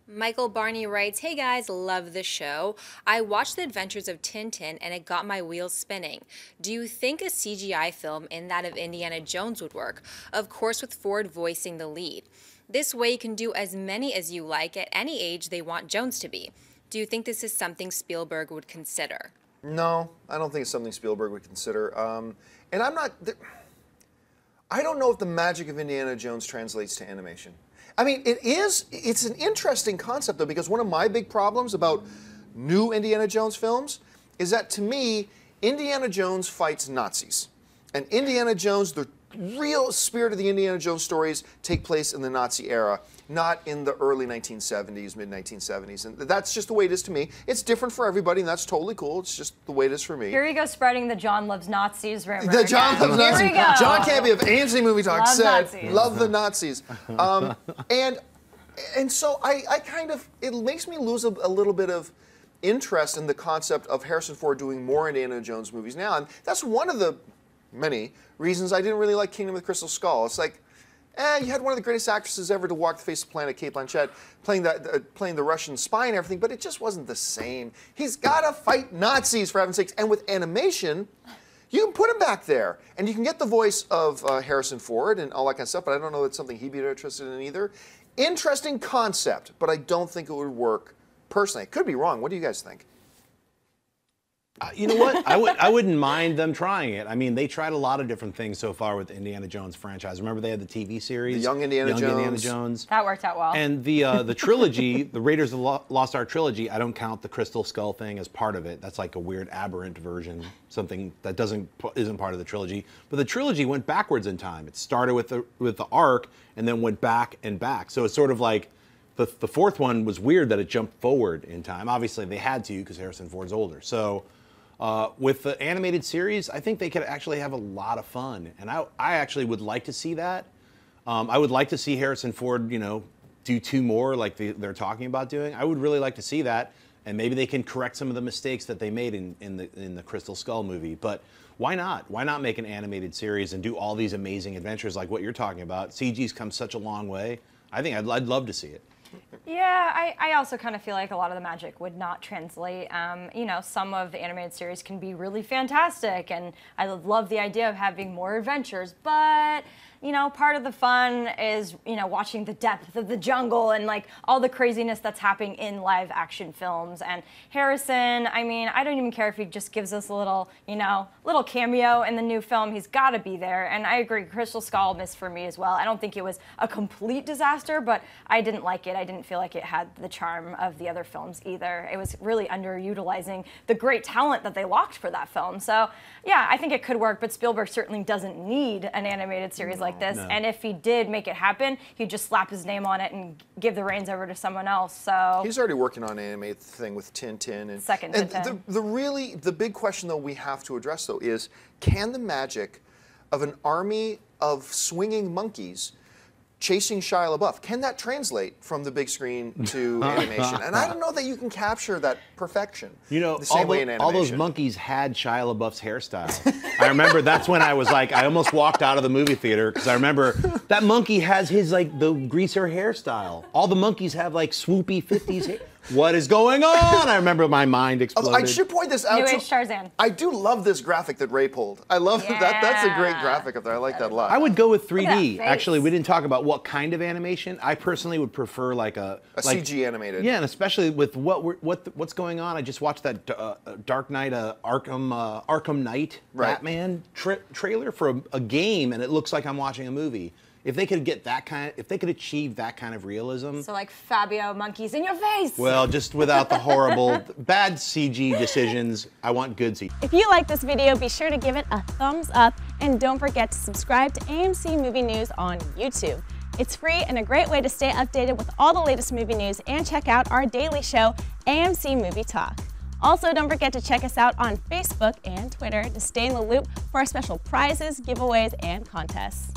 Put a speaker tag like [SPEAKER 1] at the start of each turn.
[SPEAKER 1] Michael Barney writes, "Hey guys, love the show. I watched The Adventures of Tintin and it got my wheels spinning. Do you think a CGI film in that of Indiana Jones would work? Of course with Ford voicing the lead. This way you can do as many as you like at any age they want Jones to be. Do you think this is something Spielberg would consider?"
[SPEAKER 2] No, I don't think it's something Spielberg would consider. And I don't know if the magic of Indiana Jones translates to animation. I mean, it's an interesting concept though, because one of my big problems about new Indiana Jones films is that to me, Indiana Jones fights Nazis. And Indiana Jones, the real spirit of the Indiana Jones stories take place in the Nazi era, not in the early 1970s, mid-1970s. And that's just the way it is to me. It's different for everybody, and that's totally cool. It's just the way it is for me.
[SPEAKER 3] Here we go spreading the John loves Nazis rumor.
[SPEAKER 2] The John loves Nazis.
[SPEAKER 3] Here we go.
[SPEAKER 2] John Campy of AMC Movie Talk said,
[SPEAKER 3] Nazis.
[SPEAKER 2] love the Nazis. And so I kind of, it makes me lose a little bit of interest in the concept of Harrison Ford doing more Indiana Jones movies now. And that's one of the many reasons I didn't really like Kingdom of the Crystal Skull. It's like, you had one of the greatest actresses ever to walk the face of the planet, Cate Blanchett, playing the Russian spy and everything, but it just wasn't the same. He's got to fight Nazis, for heaven's sakes. And with animation, you can put him back there, and you can get the voice of Harrison Ford and all that kind of stuff, but I don't know that's something he'd be interested in either. Interesting concept, but I don't think it would work personally. I could be wrong. What do you guys think?
[SPEAKER 4] You know what? I wouldn't mind them trying it. I mean, they tried a lot of different things so far with the Indiana Jones franchise. Remember they had the TV series?
[SPEAKER 2] The Young Indiana
[SPEAKER 4] Jones.
[SPEAKER 3] That worked out well.
[SPEAKER 4] And the trilogy, the Raiders of the Lost Ark trilogy, I don't count the Crystal Skull thing as part of it. That's like a weird aberrant version, something that isn't part of the trilogy. But the trilogy went backwards in time. It started with the Ark and then went back and back. So it's sort of like the fourth one was weird that it jumped forward in time. Obviously they had to because Harrison Ford's older. So with the animated series, I think they could actually have a lot of fun, and I actually would like to see that. I would like to see Harrison Ford, do 2 more like they're talking about doing. I would really like to see that, and maybe they can correct some of the mistakes that they made in the Crystal Skull movie. But why not? Why not make an animated series and do all these amazing adventures like what you're talking about? CG's come such a long way. I think I'd love to see it.
[SPEAKER 3] Yeah, I also kind of feel like a lot of the magic would not translate. Some of the animated series can be really fantastic, and I love the idea of having more adventures, but part of the fun is, watching the depth of the jungle and like all the craziness that's happening in live action films. And Harrison, I mean, I don't even care if he just gives us a little, little cameo in the new film. He's got to be there. And I agree, Crystal Skull missed for me as well. I don't think it was a complete disaster, but I didn't like it. I didn't feel like it had the charm of the other films either. It was really underutilizing the great talent that they locked for that film. So yeah, I think it could work, but Spielberg certainly doesn't need an animated series like this. No. And if he did make it happen, he'd just slap his name on it and give the reins over to someone else. So
[SPEAKER 2] he's already working on an animated thing with Tintin. And
[SPEAKER 3] Tintin.
[SPEAKER 2] The big question though we have to address though is, can the magic of an army of swinging monkeys chasing Shia LaBeouf, can that translate from the big screen to animation? And I don't know that you can capture that perfection. The same way in animation.
[SPEAKER 4] All those monkeys had Shia LaBeouf's hairstyle. I remember that's when I was like, I almost walked out of the movie theater because I remember that monkey has his the greaser hairstyle. All the monkeys have like swoopy 50s hair. What is going on? I remember my mind exploded.
[SPEAKER 2] I should point this out.
[SPEAKER 3] New Age Tarzan.
[SPEAKER 2] I do love this graphic that Ray pulled. I love that. That's a great graphic up there. I like that a lot.
[SPEAKER 4] I would go with 3D. Actually, we didn't talk about what kind of animation. I personally would prefer like a
[SPEAKER 2] CG animated.
[SPEAKER 4] Yeah, and especially with what's going on. I just watched that Dark Knight, Arkham Knight Batman trailer for a game, and it looks like I'm watching a movie. If they could achieve that kind of realism.
[SPEAKER 3] So like Fabio, monkeys in your face.
[SPEAKER 4] Well, just without the horrible, bad CG decisions. I want good CG.
[SPEAKER 5] If you like this video, be sure to give it a thumbs up and don't forget to subscribe to AMC Movie News on YouTube. It's free and a great way to stay updated with all the latest movie news and check out our daily show, AMC Movie Talk. Also, don't forget to check us out on Facebook and Twitter to stay in the loop for our special prizes, giveaways, and contests.